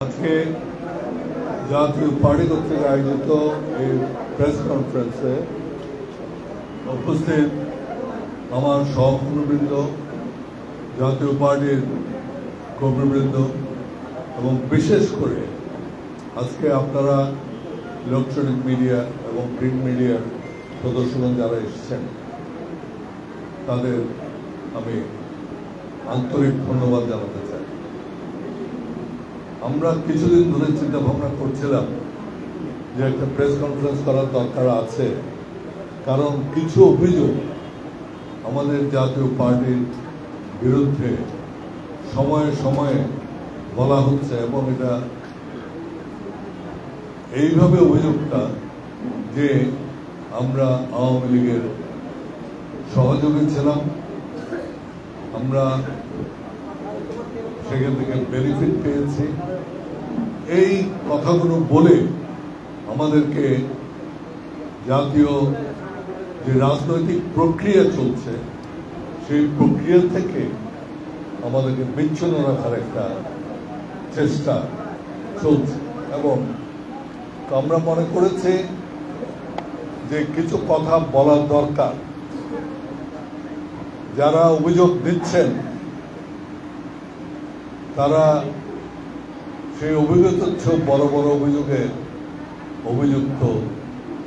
আজকে জাতীয় পার্টি কর্তৃক আয়োজিত এই প্রেস কনফারেন্সে উপস্থিত আমার সহকর্মীবৃন্দ, জাতীয় পার্টির কর্মীবৃন্দ এবং বিশেষ করে আজকে আপনারা ইলেকট্রনিক মিডিয়া এবং প্রিন্ট মিডিয়ার সদস্যগণ যারা এসেছেন তাদের আমি আন্তরিক ধন্যবাদ জানাতে চাই। আমরা কিছুদিন ধরে চিন্তা ভাবনা করছিলাম যে একটা প্রেস কনফারেন্স করার দরকার আছে, কারণ কিছু অভিযোগ আমাদের জাতীয় পার্টির বিরুদ্ধে সময়ে সময়ে বলা হচ্ছে এবং এটা এইভাবে অভিযোগটা যে আমরা আওয়ামী লীগের সহযোগী ছিলাম, আমরা সেখান থেকে বেনিফিট পেয়েছি, এই কথাগুলো বলে আমাদেরকে জাতীয় যে রাজনৈতিক প্রক্রিয়া চলছে সেই প্রক্রিয়া থেকে আমাদেরকে বিচ্ছিন্ন রাখার একটা চেষ্টা চলছে। এবং আমরা মনে করেছি যে কিছু কথা বলার দরকার। যারা অভিযোগ দিচ্ছেন তারা সেই অভিযোগ বড় বড় অভিযোগে অভিযুক্ত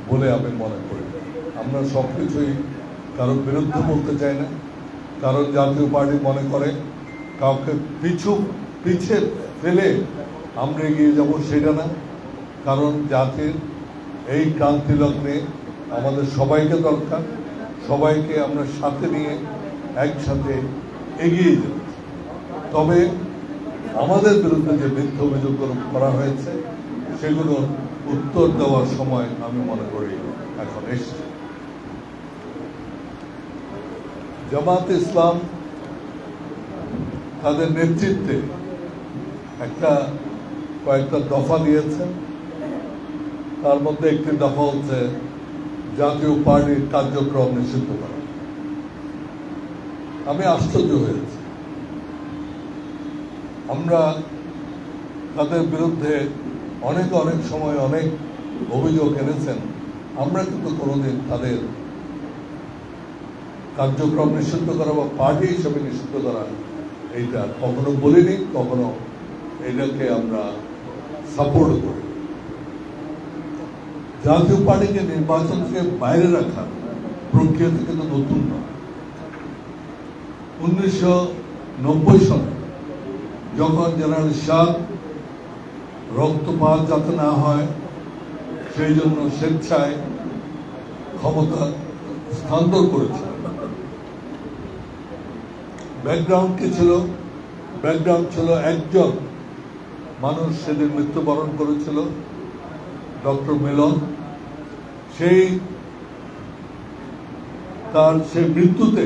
বলে আমি মনে করি। আমরা সবকিছুই কারোর বিরুদ্ধে বলতে চাই না, কারণ জাতীয় পার্টি মনে করে কাউকে পিছে ফেলে আমরা এগিয়ে যাব সেটা না, কারণ জাতির এই ক্রান্তি লগ্নে আমাদের সবাইকে দরকার, সবাইকে আমরা সাথে নিয়ে একসাথে এগিয়ে যাব। তবে আমাদের বিরুদ্ধে যে মিথ্যা অভিযোগ করা হয়েছে সেগুলোর উত্তর দেওয়ার সময় আমি মনে করি এখন এসেছে। জামাত ইসলাম তাদের নেতৃত্বে কয়েকটা দফা দিয়েছেন, তার মধ্যে একটি দফা হচ্ছে জাতীয় পার্টির কার্যক্রম নিষিদ্ধ করা। আমি আশ্চর্য হয়েছি। আমরা তাদের বিরুদ্ধে অনেক সময় অনেক অভিযোগ এনেছেন, আমরা কিন্তু কোনোদিন তাদের কার্যক্রম নিষিদ্ধ করা বা পার্টি হিসেবে নিষিদ্ধ করা এইটা কখনো বলিনি, কখনো এটাকে আমরা সাপোর্ট করি। জাতীয় পার্টিকে নির্বাচন থেকে বাইরে রাখার প্রক্রিয়াটা কিন্তু নতুন নয়। 1990 সালে যখন জেনারেল শাহ রক্তপাত যাতে না হয় সেই জন্য স্বেচ্ছায় ক্ষমতা স্থানান্তর করেছিল। ব্যাকগ্রাউন্ড কি ছিল? ব্যাকগ্রাউন্ড ছিল একজন মানুষ সেদিন মৃত্যুবরণ করেছিল, ডক্টর মিলন। তার সেই মৃত্যুতে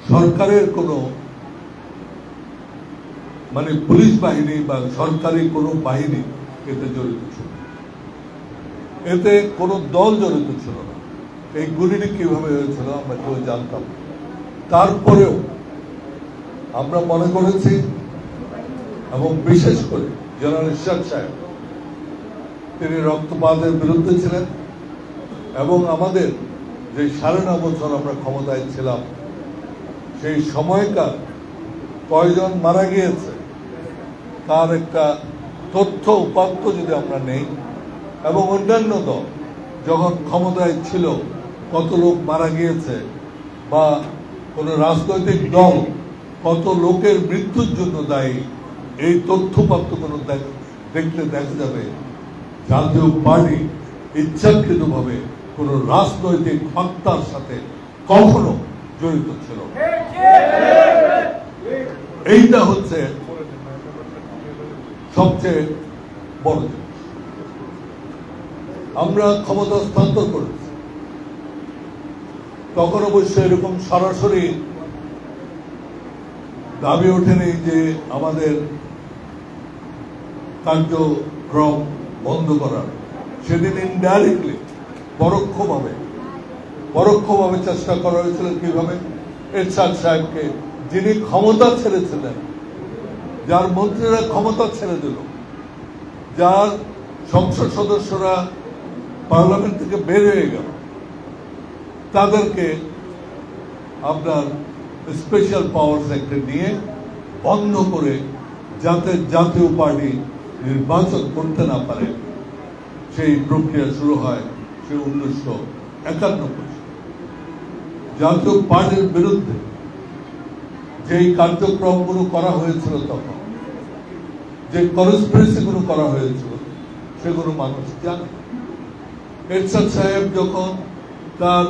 সরকারের কোনো পুলিশ বাহিনী বা সরকারি কোনো বাহিনী এতে জড়িত ছিল, এতে কোনো দল জড়িত ছিল না। এই গুলিটি কিভাবে হয়েছিল আমরা কেউ জানতাম। তারপরেও আমরা মনে করেছি, এবং বিশেষ করে জেনারেল ইরশাদ সাহেব তিনি রক্তপাতের বিরুদ্ধে ছিলেন, এবং আমাদের যে 9.5 বছর আমরা ক্ষমতায় ছিলাম সেই সময়কার কয়জন মারা গিয়েছে তার একটা তথ্য উপাত্ত যদি আমরা নেই, এবং অন্যান্য দল যখন ক্ষমতায় ছিল কত লোক মারা গিয়েছে, বা কোন রাজনৈতিক দল কত লোকের মৃত্যুর জন্য দায়ী, এই তথ্যপাত্র কোনো দেখলে দেখা যাবে জাতীয় পার্টি ইচ্ছাকৃতভাবে কোন রাজনৈতিক হত্যার সাথে কখনো জড়িত ছিল। এইটা হচ্ছে সবচেয়ে বড় জিনিস। আমরা ক্ষমতা হস্তান্তর করেছি, তখন অবশ্য এরকম সরাসরি দাবি ওঠেনি যে আমাদের কার্যক্রম বন্ধ করার। সেদিন ইনডাইরেক্টলি পরোক্ষভাবে চেষ্টা করা হয়েছিল কিভাবে এরশাদ সাহেবকে, যিনি ক্ষমতা ছেড়েছিলেন যার মন্ত্রীরা ক্ষমতা ছেড়ে দিল, যার সংসদ সদস্যরা পার্লামেন্ট থেকে বের হয়ে গেল, তাদেরকে আপনার স্পেশাল পাওয়ার্স অ্যাক্টে নিয়ে বন্ধ করে, যাতে জাতীয় পার্টি নির্বাচন করতে না পারে, সেই প্রক্রিয়া শুরু হয় সে 1991। জাতীয় পার্টির বিরুদ্ধে যেই কার্যক্রমগুলো করা হয়েছিল, তখন যে কনস্পিরেসিগুলো করা হয়েছিল, সেগুলো মানুষ জানে। এরশাদ সাহেব যখন তার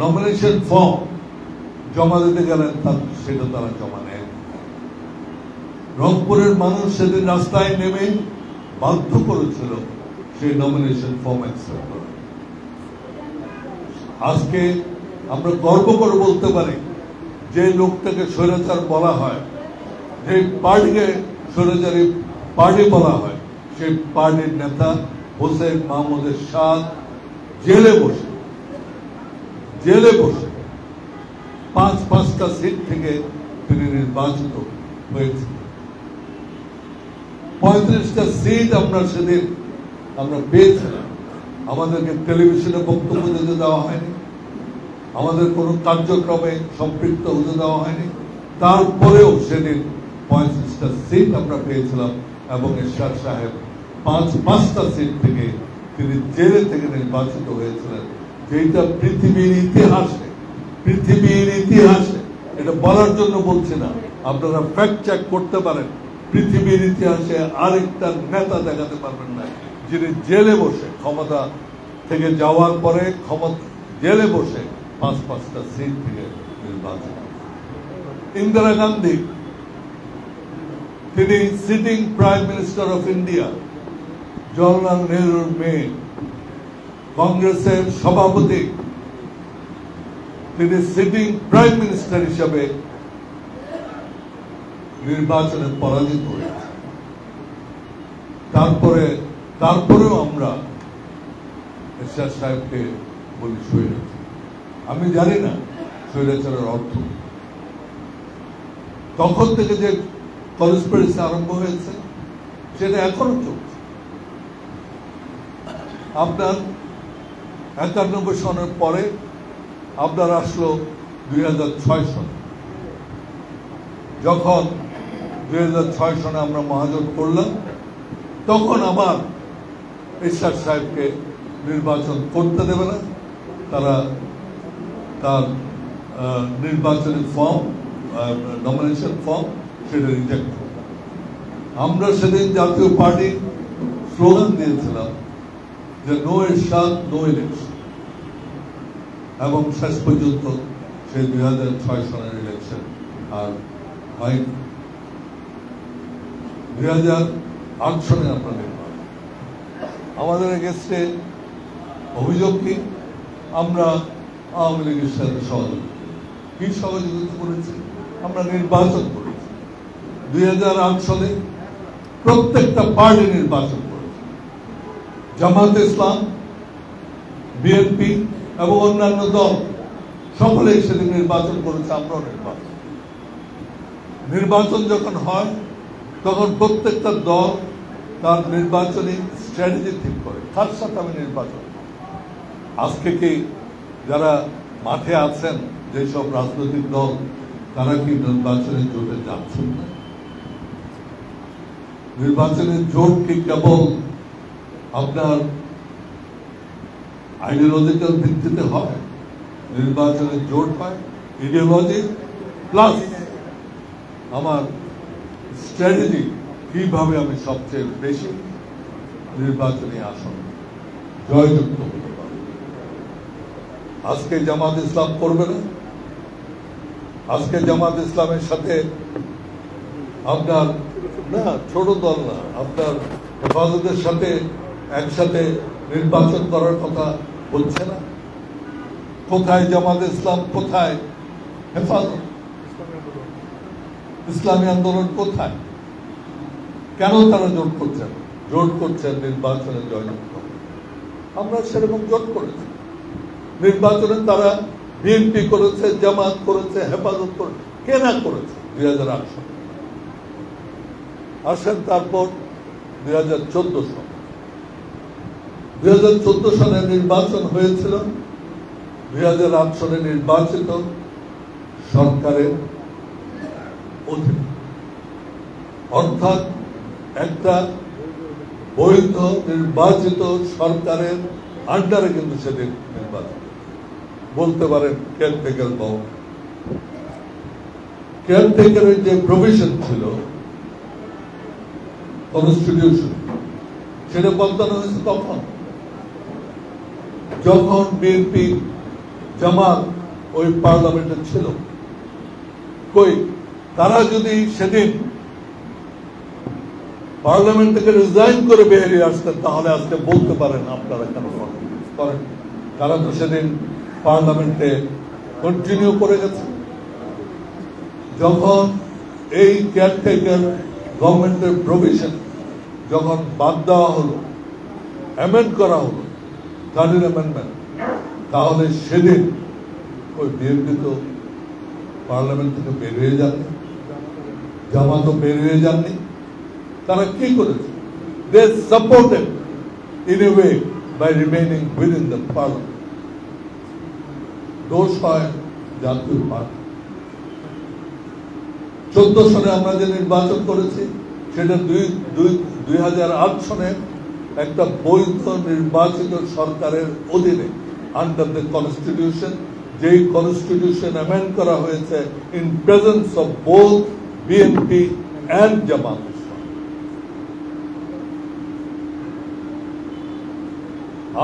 নমিনেশন ফর্ম জমা দিতে গেলেন, সেটা তারা জমা নেয়। রংপুরের মানুষ সেদিন রাস্তায় নেমে বাধ্য করেছিল সেই নমিনেশন ফর্ম অ্যাকসেপ্ট করা। আজকে আমরা গর্ব করে বলতে পারি, যে লোকটাকে স্বৈরাচার বলা হয়, যে পার্টিকে স্বৈরাচারী পার্টি বলা হয়, সেই পার্টির নেতা হোসেন মাহমুদ এরশাদ জেলে বসে 5-5টা সিট থেকে তিনি নির্বাচিত হয়েছেন। 35টা সিট আমরা সেদিন পেয়েছিলাম। আমাদেরকে টেলিভিশনে বক্তব্য দিতে দেওয়া হয়নি, আমাদের কোনো কার্যক্রমে সম্পৃক্ত হতে দেওয়া হয়নি। তারপরেও সেদিন 35টা সিট আমরা পেয়েছিলাম, এবং এরশাদ সাহেব 5-5টা সিট থেকে তিনি জেলে থেকে নির্বাচিত হয়েছিলেন। যেটা পৃথিবীর ইতিহাসে, এটা বলার জন্য বলছি না, আপনারা ফ্যাক্ট চেক করতে পারেন, পৃথিবীর ইতিহাসে আরেকটা নেতা দেখাতে পারবেন না যিনি জেলে বসে, ক্ষমতা থেকে যাওয়ার পরে জেলে বসে 5-5টা সিট থেকে নির্বাচন। ইন্দিরা গান্ধী, তিনি sitting prime minister of India, Jawaharlal নেহরুর মেয়ে, কংগ্রেসের সভাপতি, তিনি সিটিং প্রাইম মিনিস্টার হিসাবে নির্বাচনে পরাজিত হয়েছে। তারপরেও আমরা এরশাদ সাহেবকে বলি স্বৈরাচার। আমি জানি না স্বৈরাচারের অর্থ। তখন থেকে যে কনস্পিরেসি আরম্ভ হয়েছে, সেটা এখনো চলছে। আপনার 91 সনের পরে আপনার আসলো 2006 সনে। যখন 2006 সনে আমরা মহাজোট করলাম, তখন আবার এরশাদ সাহেবকে নির্বাচন করতে দেবে না, তারা তার নির্বাচনী ফর্ম, নমিনেশন ফর্ম, সেটা রিজেক্ট করবে। আমরা সেদিন জাতীয় পার্টি স্লোগান দিয়েছিলাম যে নো এরশাদ নো ইলেকশন, এবং শেষ পর্যন্ত সেই 2006 সনের ইলেকশন আর হয়নি। 2008 সনে আমরা নির্বাচন। আমাদের এগেস্টে অভিযোগ কি? আমরা আওয়ামী লীগের সাথে সহযোগিতা করেছি, আমরা নির্বাচন করেছি। 2008 সালে প্রত্যেকটা পার্টি নির্বাচন করেছে, জামায়াতে ইসলাম, বিএনপি এবং অন্যান্য দল সকলেই সেদিন নির্বাচন করেছে, আমরাও নির্বাচন যখন হয়, তখন প্রত্যেকটা দল তার নির্বাচনী স্ট্র্যাটেজি ঠিক করে, তার সাথে আমি নির্বাচন। আজকে কি যারা মাঠে আছেন, যেসব রাজনৈতিক দল, তারা কি নির্বাচনের জোটে যাচ্ছেন না? নির্বাচনের জোট কি কেবল আপনার আইডিওলজিক্যাল ভিত্তিতে হয়? নির্বাচনের জোট হয় ইডিওলজি প্লাস আমার স্ট্র্যাটেজি, কিভাবে আমি সবচেয়ে বেশি নির্বাচনী আসন জয়যুক্ত হতে পারি। আজকে জামাত ইসলাম করবে না, আজকে জামাত ইসলামের সাথে আপনার না, ছোট দল না, আপনার হেফাজতের সাথে একসাথে নির্বাচন করার কথা বলছে না। কোথায় জামাত ইসলাম, কোথায় হেফাজত? ইসলামী আন্দোলন কোথায়? কেন তারা জোট করছেন? জোট করছেন নির্বাচনে জয়যুক্ত। আমরা সেরকম জোট করেছি। নির্বাচনে তারা বিএনপি করেছে, জামাত করেছে, হেফাজত করেছে, কে না করেছে 2008 সালে। আসেন তারপর 2014 সাল। 2014 সালে নির্বাচন হয়েছিল 2008 সালে নির্বাচিত সরকারের অধীনে, অর্থাৎ একটা বৈধ নির্বাচিত সরকারের আন্ডারে কিন্তু সেদিন নির্বাচন, বলতে পারেন কেয়ারটেকার গভর্নমেন্ট। কেয়ারটেকারের যে প্রভিশন ছিল কনস্টিটিউশন, সেটা বদলানো হয়েছে তখন যখন বিএনপি জামাত ওই পার্লামেন্টে ছিল। কই তারা যদি সেদিন পার্লামেন্ট থেকে রিজাইন করে বেরিয়ে আসতেন, তাহলে আজকে বলতে পারেন আপনারা কেন করেন। তারা তো সেদিন পার্লামেন্টে কন্টিনিউ করে গেছে। যখন এই কেয়ারটেকার গভর্নমেন্টের প্রভিশন যখন বাদ দেওয়া হলো, অ্যামেন্ড করা হলো, 13 অ্যামেন্ডমেন্ট, তাহলে সেদিন ওই বিএনপি তো পার্লামেন্ট থেকে বের হয়ে যাননি, জামাতও বের হয়ে যাননি। তারা কি করেছে? They supported in a way by remaining within the parliament. দোষ হয় জাতীয় পার্টি। 14 সালে আমরা যে নির্বাচন করেছি সেটা 2008 সনে একটা বৈধ নির্বাচিত সরকারের অধীনে, আন্ডার দ্য কনস্টিটিউশন, যেই কনস্টিটিউশন অ্যামেন্ড করা হয়েছে in presence of both BNP and Jamaat.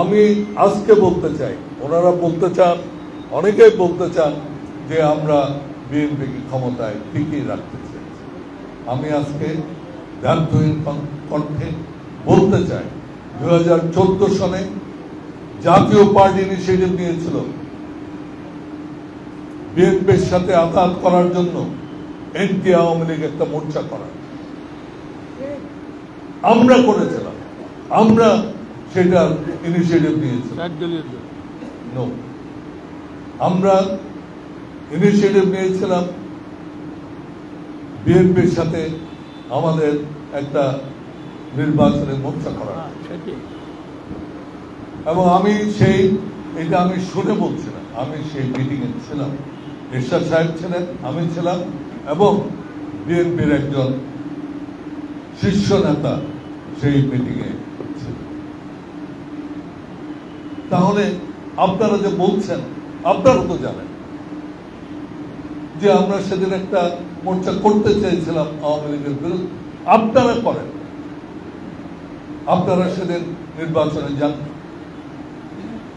আমি আজকে বলতে চাই, ওনারা বলতে চান, অনেকেই বলতে চান যে আমরা বিএনপিকে ক্ষমতায় টিকিয়ে রাখতে চাই। আমি আজকে ধ্যানহীন কণ্ঠে বলতে চাই, 2014 সনে জাতীয় পার্টি ইনিশিয়েটিভ নিয়েছিল বিএনপির সাথে আঘাত করার জন্য এনটি আওয়ামী লীগ একটা মোর্চা করা। আমরা করেছিলাম, আমরা সেটার ইনিশিয়েটিভ নিয়েছিলাম। আমরা ইনিশিয়েটিভ নিয়েছিলাম বিএনপির সাথে আমাদের একটা নির্বাচনের মোর্চা করা, এবং এটা আমি শুনে বলছি না, আমি সেই মিটিং এ ছিলাম। এরশাদ সাহেব ছিলেন, আমি ছিলাম, এবং বিএনপির একজন শীর্ষ নেতা সেই মিটিং এ ছিলেন। তাহলে আপনারা যে বলছেন, আপনারা তো জানেন যে আমরা সেদিন একটা মোর্চা করতে চেয়েছিলাম আওয়ামী লীগের বিরুদ্ধে। আপনারা করেন, আপনারা সেদিন নির্বাচনে যান,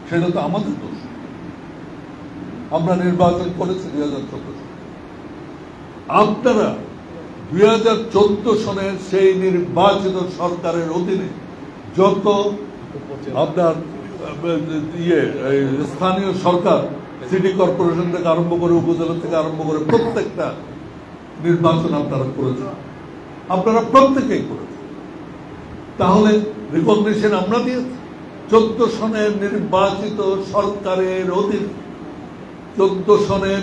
সেটা তো আমাদের দোষ। আমরা নির্বাচন করেছি 2014 সালে। আপনারা 2014 সনের সেই নির্বাচিত সরকারের অধীনে যত আপনার স্থানীয় সরকার, সিটি কর্পোরেশন থেকে আরম্ভ করে, উপজেলা থেকে আরম্ভ করে প্রত্যেকটা নির্বাচন আপনারা করেছেন, আপনারা প্রত্যেকেই করেছেন। তাহলে রিকগনিশন আমরা দিয়েছি 14 সনের নির্বাচিত সরকারের অধীনে, 14 সনের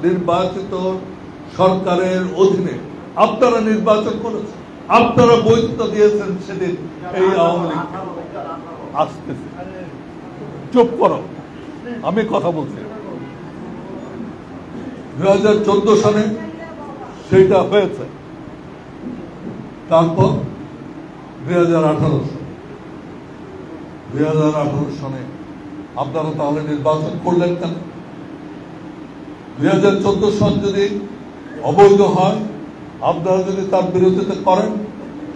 নির্বাচিত সরকারের অধীনে আপনারা নির্বাচন করেছেন, আপনারা বৈধতা দিয়েছেন সেদিন এই আওয়ামী লীগ। আসতেছে, চুপ করো, আমি কথা বলছি। 2014 সনে সেইটা হয়েছে। তারপর 2018 সনে আপনারা তাহলে নির্বাচন করলেন কেন? 2014 সন যদি অবৈধ হয়, আপনারা যদি তার বিরোধিতা করেন,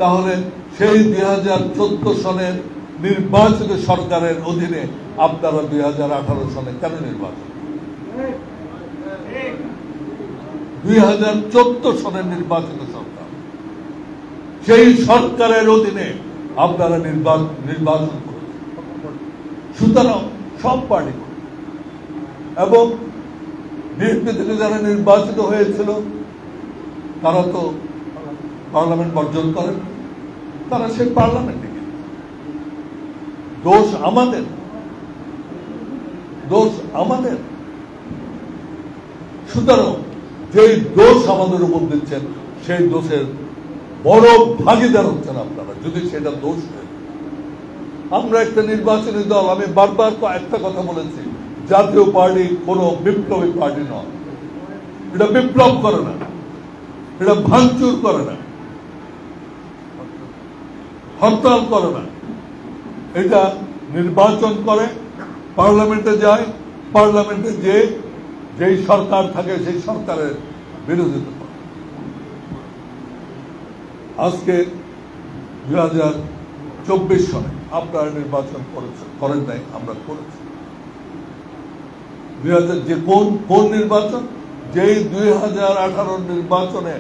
তাহলে সেই 2014 সনের নির্বাচিত সরকারের অধীনে আপনারা 2018 সনে কেন নির্বাচন? 2014 সনের নির্বাচিত সরকার, সেই সরকারের অধীনে আপনারা নির্বাচন করেন। সুতরাং সব পার্টি, এবং বিএনপি থেকে যারা নির্বাচিত হয়েছিল তারা তো পার্লামেন্ট বর্জন করেন, তারা সেই পার্লামেন্টে গেছে। দোষ আমাদের, দোষ আমাদের সুতরাং যেই দোষ আমাদের উপর দিচ্ছেন সেই দোষের বড় ভাগিদার হচ্ছেন আপনারা, যদি সেটা দোষ হয়। আমরা একটা নির্বাচনী দল, আমি বারবার একটা কথা বলেছি, জাতীয় পার্টি কোনো বিপ্লবী পার্টি নয়। এটা বিপ্লব করে না, এটা ভাঙচুর করে না, হরতাল করে না। এটা নির্বাচন করে, পার্লামেন্টে যায়, পার্লামেন্টে যেই সরকার থাকে সেই সরকারের বিরোধিতা করে। আজকে 2024 সনে আপনারা নির্বাচন করেন নাই, আমরা করেছি। যে কোন নির্বাচন, যেই 2018 নির্বাচনে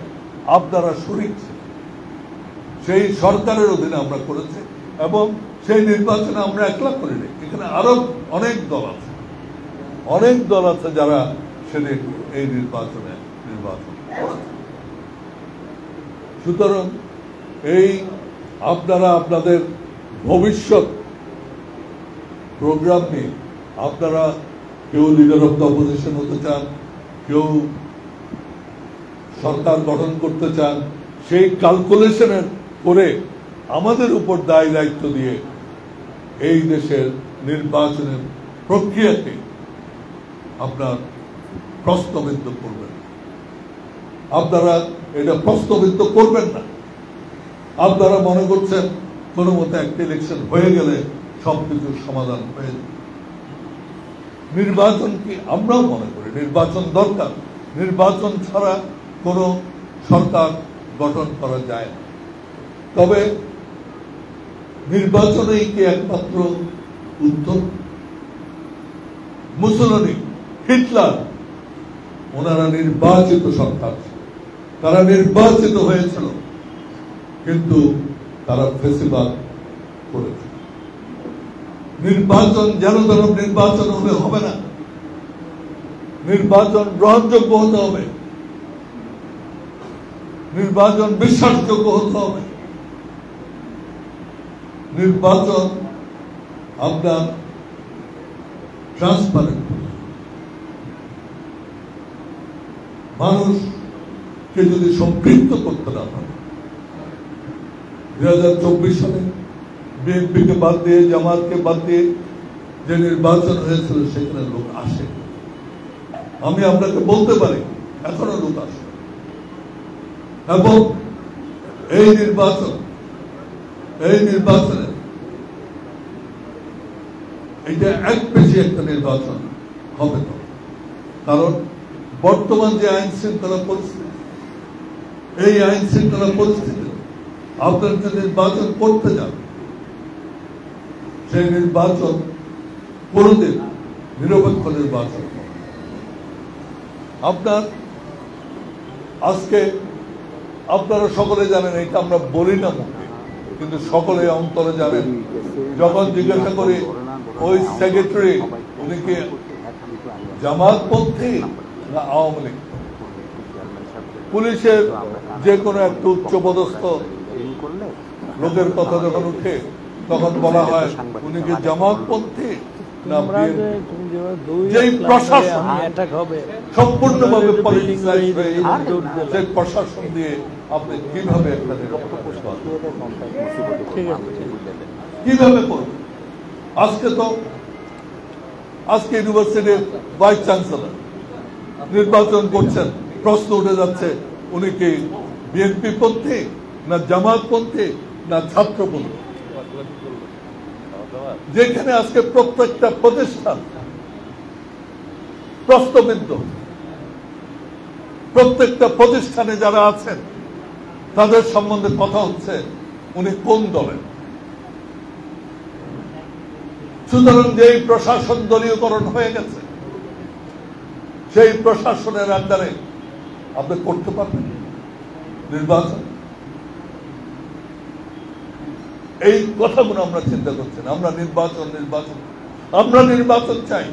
আপনারা শরিক ছিলেন, সেই সরকারের অধীনে আমরা করেছি, এবং সেই নির্বাচনে আমরা একলা করিনি। এখানে আরো অনেক দল আছে, যারা সেদিন এই নির্বাচন করেছে। সুতরাং এই আপনারা আপনাদের ভবিষ্যৎ প্রোগ্রাম নিয়ে আপনারা কেউ লিডার অফ দ্য অপোজিশন হতে চান, কেউ সরকার গঠন করতে চান, সেই ক্যালকুলেশনের করে আমাদের উপর দায় দায়িত্ব দিয়ে এই দেশের নির্বাচনের প্রক্রিয়াকে আপনার প্রশ্নবিদ্ধ করবেন। আপনারা এটা প্রশ্নবিদ্ধ করবেন না। আপনারা মনে করছেন কোনো মতে একটা ইলেকশন হয়ে গেলে সবকিছুর সমাধান হয়ে যাবে। নির্বাচন কি, আমরাও মনে করি নির্বাচন দরকার। নির্বাচন ছাড়া কোনো সরকার গঠন করা যায় না। তবে নির্বাচনেই কি একমাত্র উত্তর? মুসোলিনি, হিটলার, ওনারা নির্বাচিত সরকার, তারা নির্বাচিত হয়েছিল, কিন্তু তারা ফেসিবাদ করেছে। নির্বাচন যেন তেন নির্বাচন হলে হবে না, নির্বাচন গ্রহণযোগ্য হতে হবে, নির্বাচন বিশ্বাসযোগ্য হতে হবে, নির্বাচন আপনার ট্রান্সপারেন্ট। মানুষকে যদি সম্পৃক্ত করতে না পারে, 2024 সালে বিএনপিকে বাদ দিয়ে, জামাতকে বাদ দিয়ে যে নির্বাচন হয়েছিল সেখানে লোক আসে। আমি আপনাকে বলতে পারি এখনো লোক আসে, এবং এই নির্বাচনে এটা এক পেশি একটা নির্বাচন হবে না। কারণ বর্তমান যে আইন শৃঙ্খলা পরিস্থিতি, এই আইন শৃঙ্খলা পরিস্থিতি আপনার যে নির্বাচন করতে যান, সেই নির্বাচন কোনদিন নিরপেক্ষ নির্বাচন। আপনার আজকে আপনারা সকলে জানেন, এটা আমরা বলি না মুখে, কিন্তু সকলে অন্তরে জানেন। যখন জিজ্ঞাসা করি ওই সেক্রেটারি উনি কি জামাতপন্থী না আওয়ামী লীগ, পুলিশের যে কোনো একটা উচ্চপদস্থ লোকের কথা যখন উঠে তখন বলা হয় উনি কি জামাতপন্থী না যেই প্রশাসন সম্পূর্ণভাবে পলিটিসাইজড হয়ে সেই প্রশাসন দিয়ে আপনি কিভাবে একটা কিভাবে করবেন? আজকে ইউনিভার্সিটির ভাইস চ্যান্সেলর নির্বাচন করছেন, প্রশ্ন উঠে যাচ্ছে উনি কি বিএনপি পন্থী না জামাতপন্থী না ছাত্রপন্থী, যেখানে আজকে প্রত্যেকটা প্রতিষ্ঠান প্রশ্নবিদ্ধ। প্রত্যেকটা প্রতিষ্ঠানে যারা আছেন তাদের সম্বন্ধে কথা হচ্ছে উনি কোন দলের। সুতরাং যেই প্রশাসন দলীয়করণ হয়ে গেছে, সেই প্রশাসনের আন্ডারে আপনি করতে পারবেন নির্বাচন? এই কথাগুলো আমরা চিন্তা করছি না। আমরা নির্বাচন চাই।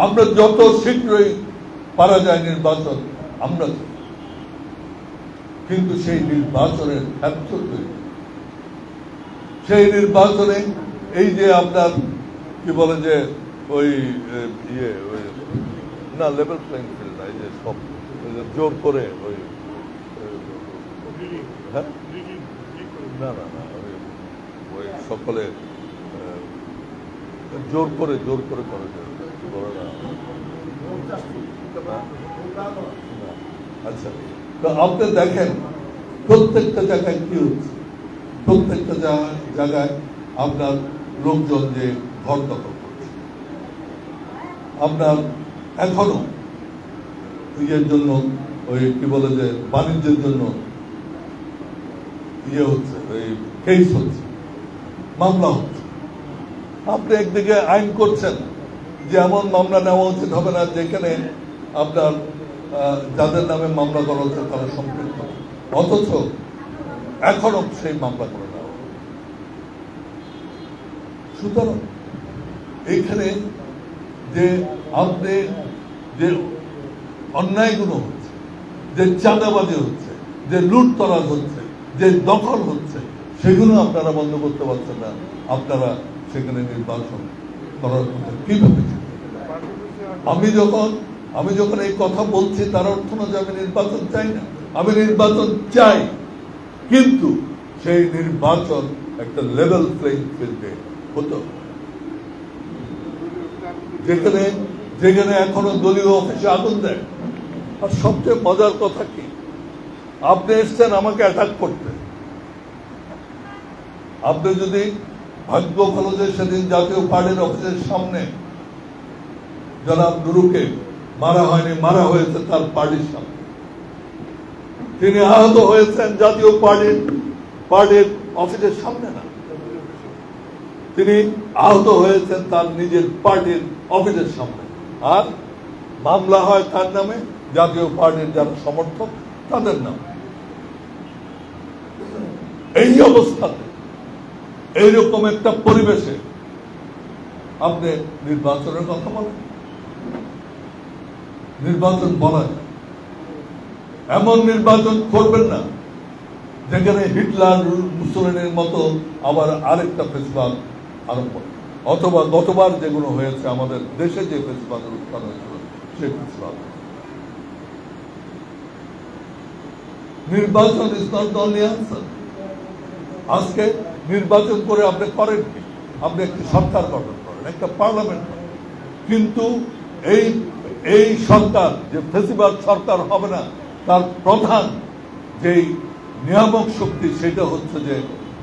আমরা যত শীঘ্রই পারা যায় নির্বাচন আমরা চাই, কিন্তু সেই নির্বাচনের সেই নির্বাচনে এই যে আপনার কি বলে যে ওই না লেভেল প্লেইং ফিল্ড, সব জোর করে ওই হ্যাঁ না না না ওই সকলে জোর করে করে আচ্ছা, তো আপনি দেখেন প্রত্যেকটা জায়গায় কি হচ্ছে, প্রত্যেকটা জায়গায় আপনার লোকজন যে ঘর দখল করছে, আপনার এখনো ইয়ের জন্য ওই কি বলে যে বাণিজ্যের জন্য ইয়ে হচ্ছে, ওই কেস হচ্ছে, মামলা হচ্ছে। আপনি একদিকে আইন করছেন যে এমন মামলা নেওয়া উচিত হবে না যেখানে আপনার যাদের নামে মামলা করা হচ্ছে তারা সম্পৃক্ত, অথচ এখনো সেই মামলা করে নেওয়া। সুতরাং এইখানে যে আপনি যে অন্যায়গুলো হচ্ছে, যে চাঁদাবাজি হচ্ছে, যে লুটতরাজ হচ্ছে, যে দখল হচ্ছে, সেগুলো আপনারা বন্ধ করতে পারছেন না। আপনারা সেখানে নির্বাচন করার কথা কিভাবে? আমি যখন এই কথা বলছি তার অর্থ না যে আমি নির্বাচন চাই না, আমি নির্বাচন চাই, কিন্তু সেই নির্বাচন একটা লেভেল প্লেইং ফিল্ডে হতো, যেখানে এখনো দলীয় অফিসে আগুন দেয়। আর সবচেয়ে মজার কথা কি, আপনি এসছেন আমাকে অ্যাটাক করতে, আপনি যদি ভাগ্য ভালো যে সেদিন জাতীয় পার্টির অফিসের সামনে জনাব নুরুকে মারা হয়নি, মারা হয়েছে তার পার্টির সামনে, তিনি আহত হয়েছেন জাতীয় পার্টির অফিসের সামনে না, তিনি আহত হয়েছেন তার নিজের পার্টির অফিসের সামনে। আর মামলা হয় তার নামে, জাতীয় পার্টির যারা সমর্থক তাদের নামে। এই অবস্থাতে এইরকম একটা পরিবেশে আপনি নির্বাচনের কথা বলেন? নির্বাচন বলা যায়, এমন নির্বাচন করবেন না যেখানে হিটলার মুসলিনের মতো আবার আরেকটা ফেসিবাদ আরম্ভ, অথবা গতবার যেগুলো হয়েছে আমাদের দেশে যে ফেসিবাদের উত্থান হয়েছিল সেই ফেসিবাদ। নির্বাচন is not the only answer. আজকে নির্বাচন করে আপনি করেন কি? আপনি একটি সরকার গঠন করেন, একটা পার্লামেন্ট করেন, কিন্তু এই সরকার যে ফেসিবাদ সরকার হবে না, তার প্রধান যেই নিয়ামক শক্তি সেটা হচ্ছে যে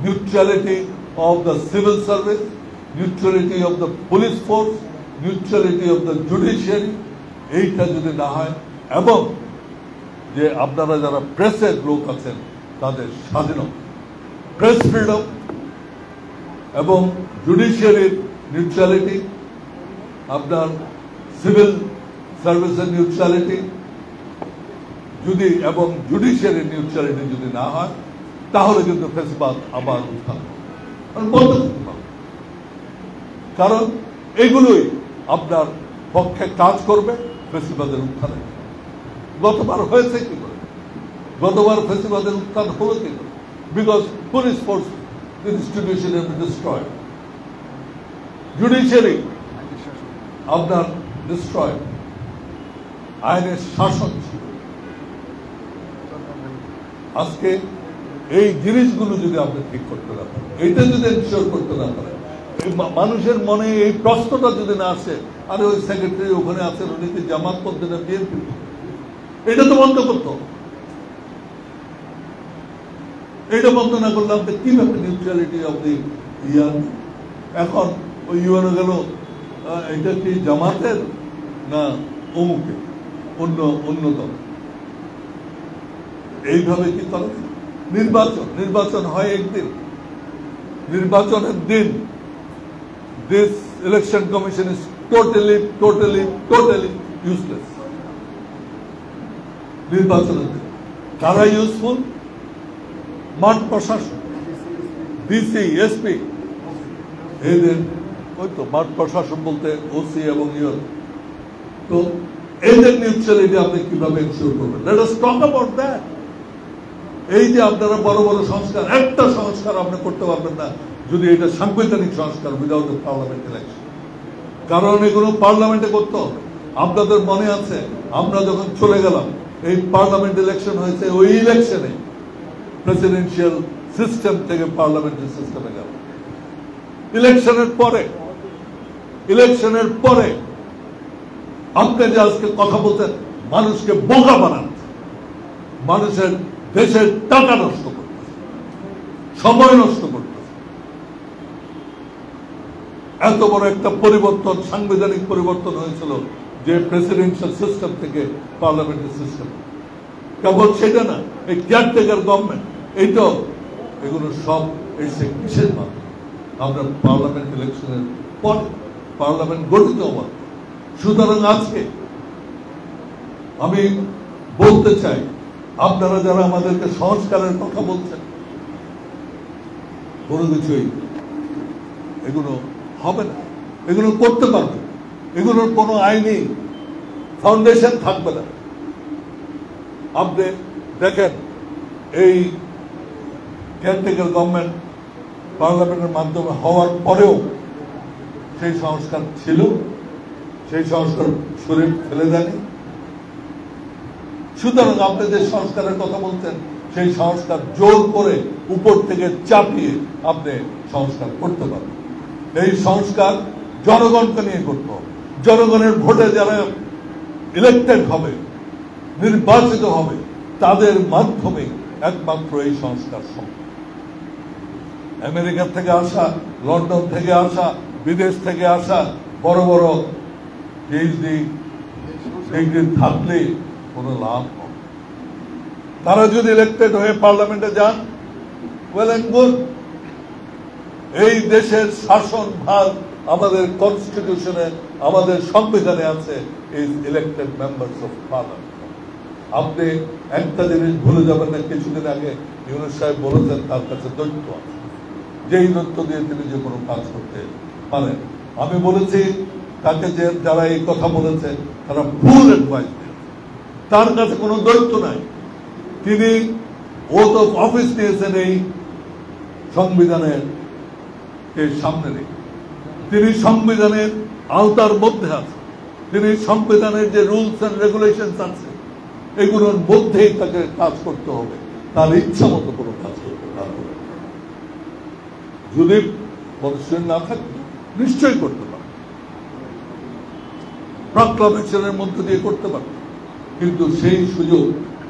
neutrality of the civil service, neutrality of the police force, neutrality of the judiciary. এইটা যদি না হয়, এবং যে আপনারা যারা প্রেসের লোক আছেন তাদের স্বাধীনতা, প্রেস ফ্রিডম এবং জুডিশিয়ারির নিউট্রালিটি, আপনার সিভিল সার্ভিসের নিউট্রালিটি যদি এবং জুডিশিয়ারির নিউট্রালিটি যদি না হয়, তাহলে কিন্তু ফেসিবাদ আবার উত্থান বন্ধ করতে পারবে। কারণ এগুলোই আপনার পক্ষে কাজ করবে ফেসিবাদের উত্থানে। গতবার হয়েছে কি করে? গতবার ফেসিবাদের উত্থান হলো কি করে? Because police force institution destroy, judiciary আপনার ডিস্ট্রয়, আইনের শাসন ছিল। আজকে এই জিনিসগুলো যদি আপনি ঠিক করতে না পারেন, এইটা যদি এনশিওর করতে না পারেন, মানুষের মনে এই প্রশ্নটা যদি না আসে, আরে ওই সেক্রেটারি ওখানে আছেন, উনি কি জামাত করতে না বিএনপি, এটা তো বন্ধ করতো। এটা বন্ধ না করলে আপনি কিভাবে নিউট্রালিটি অফ দি ইয়ার? এখন ওই ইউএনও গেল, এটা কি জামাতের না অমুকে অন্যতম, এইভাবে কি করে? নির্বাচন হয় একদিন, নির্বাচনের দিন this election commission is totally useless. নির্বাচনের দিন কারা ইউজফুল? মাঠ প্রশাসন, ডিসি, এসপি, এদের ওই তো মাঠ প্রশাসন বলতে ওসি এবং ইউর। তো এদের নিউট্রালিটি আপনি কিভাবে এনশিওর করবেন? Let us talk about that. এই যে আপনারা বড় বড় সংস্কার, একটা সংস্কার আপনি করতে পারবেন না যদি এটা সাংবিধানিক সংস্কার উইদাউট দ্য পার্লামেন্ট ইলেকশন। কারণ এগুলো পার্লামেন্টে করতে হবে। আপনাদের মনে আছে আমরা যখন চলে গেলাম, এই পার্লামেন্ট ইলেকশন হয়েছে, ওই ইলেকশনে প্রেসিডেন্সিয়াল সিস্টেম থেকে পার্লামেন্টারি সিস্টেমে গেল। ইলেকশনের পরে আপনি যে আজকে কথা বলতেন, মানুষকে বোকা বানাচ্ছে, মানুষের দেশের টাকা নষ্ট করতেছে, সময় নষ্ট করতেছে। এত বড় একটা পরিবর্তন, সাংবিধানিক পরিবর্তন হয়েছিল যে প্রেসিডেন্সিয়াল সিস্টেম থেকে পার্লামেন্টারি সিস্টেম। কেবল সেটা না, এই কেয়ারটেকার গভর্নমেন্ট, এইটাও, এগুলো সব এসে কিসের মাধ্যমে? আমরা পার্লামেন্ট ইলেকশনের পরে পার্লামেন্ট গঠিত হওয়ার। সুতরাং আজকে আমি বলতে চাই, আপনারা যারা আমাদেরকে সংস্কারের কথা বলছেন, কোনো কিছুই এগুলো হবে না, এগুলো করতে পারবে, এগুলোর কোনো আইনি ফাউন্ডেশন থাকবে না। আপনি দেখেন, এই কেয়ারটেকার গভর্নমেন্ট পার্লামেন্টের মাধ্যমে হওয়ার পরেও সেই সংস্কার ছিল, সেই সংস্কার শরীর ফেলে দেয়নি। সুতরাং আপনি যে সংস্কারের কথা বলছেন, সেই সংস্কার জোর করে উপর থেকে চাপিয়ে আপনি সংস্কার করতে পারবেন। এই সংস্কার জনগণকে নিয়ে করতে হবে। জনগণের ভোটে যারা ইলেক্টেড হবে, নির্বাচিত হবে, তাদের মাধ্যমে একমাত্র এই সংস্কার সম্ভব। আমেরিকা থেকে আসা, লন্ডন থেকে আসা, বিদেশ থেকে আসা বড় বড় পিএইচডি ডিগ্রি থাকলে কোনো লাভ হবে? তারা যদি ইলেক্টেড হয়ে পার্লামেন্টে যান, ওয়েল এন্ড গুড। এই দেশের শাসন ভার আমাদের কনস্টিটিউশনে, আমাদের সংবিধানে আছে, is elected members of parliament. আপনি একটা জিনিস ভুলে যাবেন না, কিছুদিন আগে ইউনূস সাহেব বলেছেন তার কাছে দৈত্য আছে, যেই দৈত্য দিয়ে তিনি যে কোনো কাজ করতে পারেন। আমি বলেছি তাকে, যে যারা এই কথা বলেছে তারা ভুল অ্যাডভাইস দেন, তার কাছে কোনো দৈত্য নাই। তিনি ওথ অফ অফিস নিয়েছেন এই সংবিধানের সামনে রেখে। তিনি সংবিধানের আওতার মধ্যে আছেন, তিনি সংবিধানের যে রুলস এন্ড রেগুলেশন আছে, এগুলোর মধ্যেই তাকে কাজ করতে হবে, তার ইচ্ছা মতো কোনো কাজ করতে পারবে। যদি কনস্টিটিউশন না থাকে নিশ্চয়ই করতে পারবে, প্রক্লামেশনের মধ্য দিয়ে করতে পারবে, কিন্তু সেই সুযোগ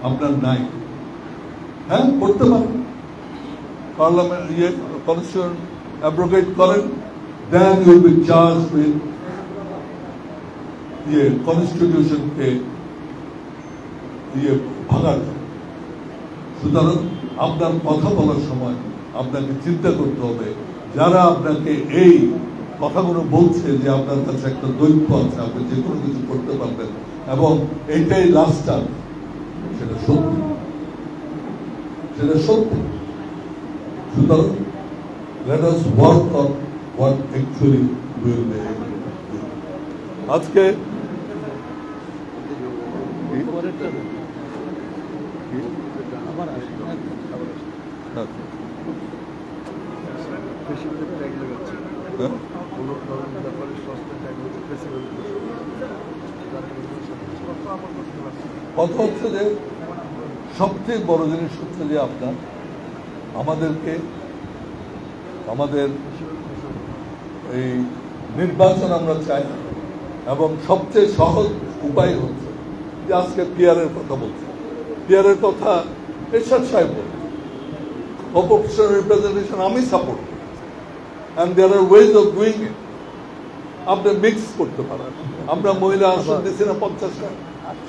আপনার নাই। হ্যাঁ, করতে পারেন, পার্লামেন্ট কনস্টিটিউশন অ্যাব্রোগেট করেন, then you will be charged with কনস্টিটিউশনকে ভাঙার জন্য। সুতরাং আপনার কথা বলার সময় আপনাকে চিন্তা করতে হবে, যারা আপনাকে এই কথাগুলো বলছে যে আপনার কাছে একটা দৈত্য আছে, আপনি যে কোনো কিছু করতে পারবেন এবং এইটাই লাস্ট টাইম, সেটা সত্যি, সেটা সত্যি। সুতরাং let us work on what actually will be able to do. আজকে কথা হচ্ছে যে সবচেয়ে বড় জিনিস হচ্ছে যে আপনার আমাদেরকে আমাদের এই নির্বাচন আমরা চাই, এবং সবচেয়ে সহজ উপায় হচ্ছে যে আজকে পিয়ারের কথা বলছে, পিয়ারের কথা এরশাদ সাহেব বলছে, প্রপোর্শনাল রিপ্রেজেন্টেশন আমি সাপোর্ট করি, and there are ways of doing it. আপনি মিক্স করতে পারেন। আমরা মহিলা আসন দিচ্ছি না 50টা,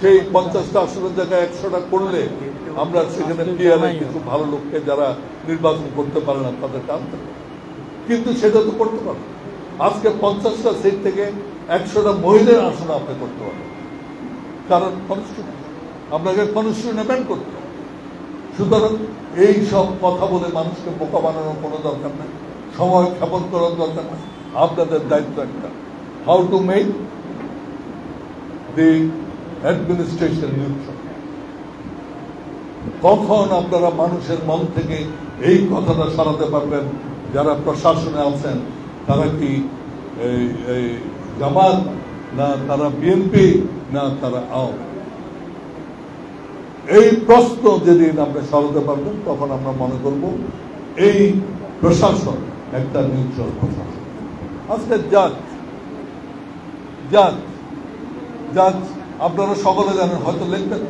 সেই 50টা আসনের জায়গায় 100টা করলে আমরা সেখানে পিয়ারে কিছু ভালো লোককে যারা নির্বাচন করতে পারে না তাদেরকে আনতে পারি, কিন্তু সেটা তো করতে পারেন। আজকে 50টা সিট থেকে 100টা মহিলার আসন আপনি করতে পারেন, কারণ কনস্টিটিউশন আপনাকে কনস্টিটিউশন অ্যামেন্ড করতে হবে। সুতরাং এই সব কথা বলে মানুষকে বোকা বানানোর কোনো দরকার নেই, সময় ক্ষেপণ করার দরকার নেই। আপনাদের দায়িত্ব একটা, how to make the administration neutral. কখন আপনারা মানুষের মন থেকে এই কথাটা সরাতে পারবেন, যারা প্রশাসনে আছেন তারা কি জামাত, না তারা বিএনপি, না তারা আওয়ামী লীগ? এই প্রশ্ন যেদিন আমরা সরাতে পারবেন তখন আমরা মনে করব এই প্রশাসন একটা নিউট্রাল প্রশাসন। আজকে জাজ জাজ জাজ আপনারা সকলে জানেন, হয়তো লিখবেন।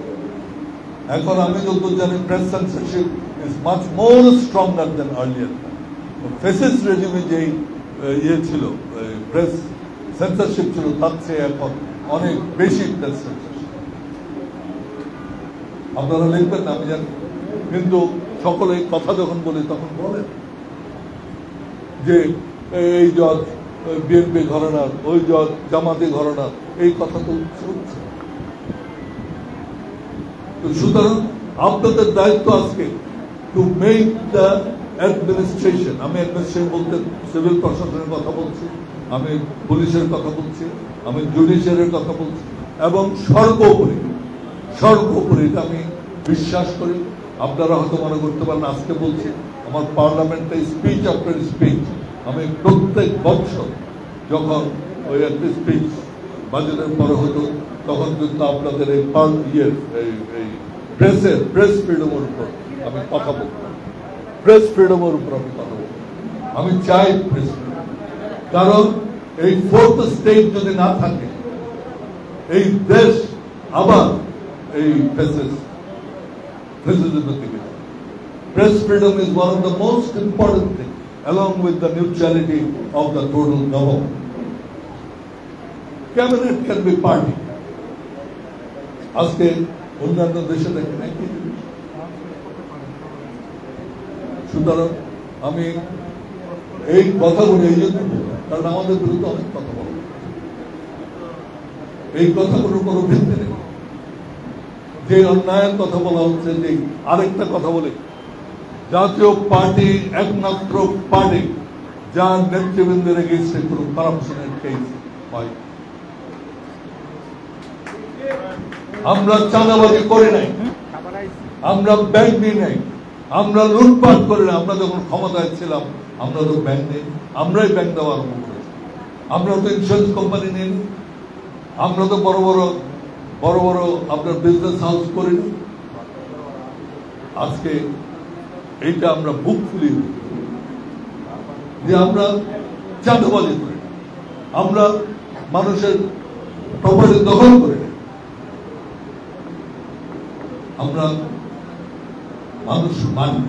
এখন আমি যতদূর জানি press censorship is much more stronger than earlier. Fascist রেজিমে যেই ইয়ে ছিল, প্রেস সেন্সরশিপ ছিল, তার চেয়ে এখন অনেক বেশি প্রেস সেন্সরশিপ। আপনারা লিখবেন না আমি জানি, কিন্তু সকলে কথা যখন বলি তখন বলেন যে এই জজ বিএনপি ঘরানার, ওই জজ জামাতি ঘরানার, এই কথা তো শুনছে। সুতরাং আপনাদের দায়িত্ব আজকে টু মেক দ্য অ্যাডমিনিস্ট্রেশন, আমি অ্যাডমিনিস্ট্রেশন বলতে সিভিল প্রশাসনের কথা বলছি, আমি পুলিশের কথা বলছি, আমি জুডিশিয়ারির কথা বলছি, এবং সর্বোপরি এটা আমি বিশ্বাস করি। আপনারা হয়তো মনে করতে পারেন আজকে বলছি, আমার পার্লামেন্টে স্পিচ আফটার স্পিচ, আমি প্রত্যেক বছর যখন ওই একটা স্পিচ বাজেটের পরে হতো তখন কিন্তু আপনাদের এই প্রেস ফ্রিডমের উপর আমি কথা বলতাম, প্রেস ফ্রিডমের উপর আমি কথা বলতাম। আমি চাই প্রেস ফ্রিডম, কারণ এই ফোর্থ স্টেট যদি না থাকে এই দেশ আবার এই ফেসিজমের দিকে যাবে। Press freedom is one of the most important things, along with the neutrality of the total government. Cabinet can be party. আজকে অন্যান্য দেশে দেখেন একই জিনিস। সুতরাং আমি এই কথাগুলো এই জন্য বলবো, কারণ আমাদের বিরুদ্ধে অনেক কথা বলা, এই কথাগুলোর কোনো ভিত্তি নেই। যে অন্যায়ের কথা বলা হচ্ছে, যে আরেকটা কথা বলে, জাতীয় পার্টি একমাত্র পার্টি যার নেতৃবৃন্দের এগেইনস্টে কোনো কারাপশনের কেস হয়। আমরা চাঁদাবাজি করি নাই, আমরা ব্যাংক নিই নাই, আমরা লুটপাট করি না। আমরা যখন ক্ষমতায় ছিলাম আমরা তো ব্যাংক নেই, আমরাই ব্যাংক দেওয়া আরম্ভ করেছি। আমরা তো ইন্স্যুরেন্স কোম্পানি নেই, আমরা তো বড় বড় আপনার বিজনেস হাউস করিনি। আজকে এইটা আমরা বুক ফুলি যে আমরা চাঁদাবাজি করি, আমরা মানুষের প্রপার্টি দখল করি, আমরা মানুষ মানি,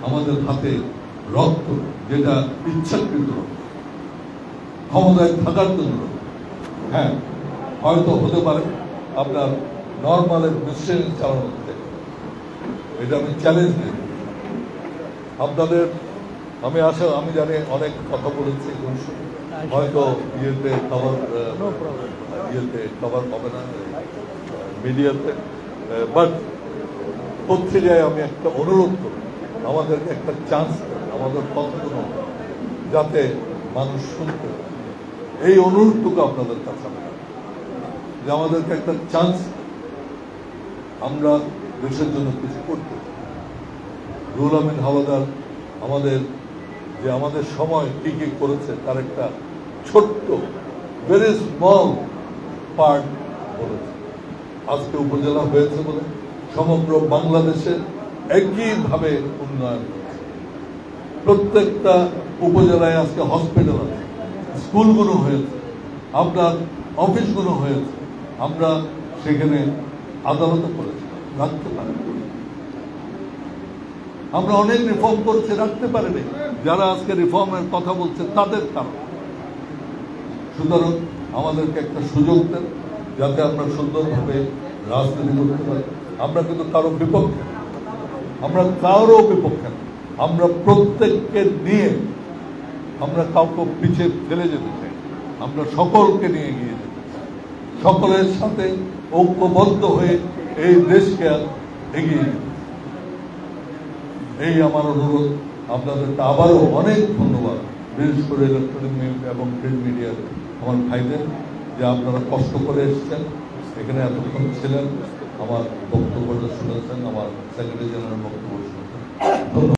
আমাদের হাতে রক্ত যেটা ইচ্ছাকৃত ক্ষমতায় থাকার জন্য। হ্যাঁ, হয়তো হতে পারে আপনার নর্মাল মিশন চালানো, এটা আমি চ্যালেঞ্জ দিই আপনাদের। আমি জানি অনেক কথা বলেছি, হয়তো ইয়েতে কভার হবে না মিডিয়াতে, বাট পত্রিকায় আমি একটা অনুরোধ করি, আমাদেরকে একটা চান্স দেন, আমাদের কথাগুলো যাতে মানুষ শুনতে। এই অনুরোধটুকু আপনাদের কাছে যে আমাদেরকে একটা চান্স, আমরা দেশের জন্য কিছু করতে। রুহুল আমিন হাওলাদার আমাদের সময় কি কি করেছে তার একটা ছোট্ট ভেরি স্মল পার্ট বলেছে। আজকে উপজেলা হয়েছে বলে সমগ্র বাংলাদেশে একইভাবে উন্নয়ন হয়েছে। প্রত্যেকটা উপজেলায় আজকে হসপিটাল আছে, স্কুলগুলো হয়েছে, আপনার অফিসগুলো হয়েছে। আমরা সেখানে আদালতও করেছি, রাখতে পারি। আমরা অনেক রিফর্ম করছি, রাখতে পারিনি। যারা আজকে রিফর্মের কথা বলছে তাদের কারণ। সুতরাং আমাদেরকে একটা সুযোগ দেন যাতে আমরা সুন্দরভাবে রাজনীতি করতে পারি। আমরা কিন্তু কারো বিপক্ষে, আমরা কারো বিপক্ষে না। আমরা প্রত্যেককে নিয়ে, আমরা কাউকে পিছিয়ে ফেলে যেতে চাই, আমরা সকলকে নিয়ে এগিয়ে যেতে চাই, সকলের সাথে ঐক্যবদ্ধ হয়ে এই দেশকে এগিয়ে যেতে। এই আমার অনুরোধ আপনাদেরকে। আবারও অনেক ধন্যবাদ, বিশেষ করে ইলেকট্রনিক এবং প্রিন্ট মিডিয়ার আমার ভাইদের, যে আপনারা কষ্ট করে এসেছেন, এখানে এতক্ষণ ছিলেন, আমার বক্তব্যটা শুনেছেন, আমার সেক্রেটারি জেনারেল বক্তব্য শুনেছেন। ধন্যবাদ।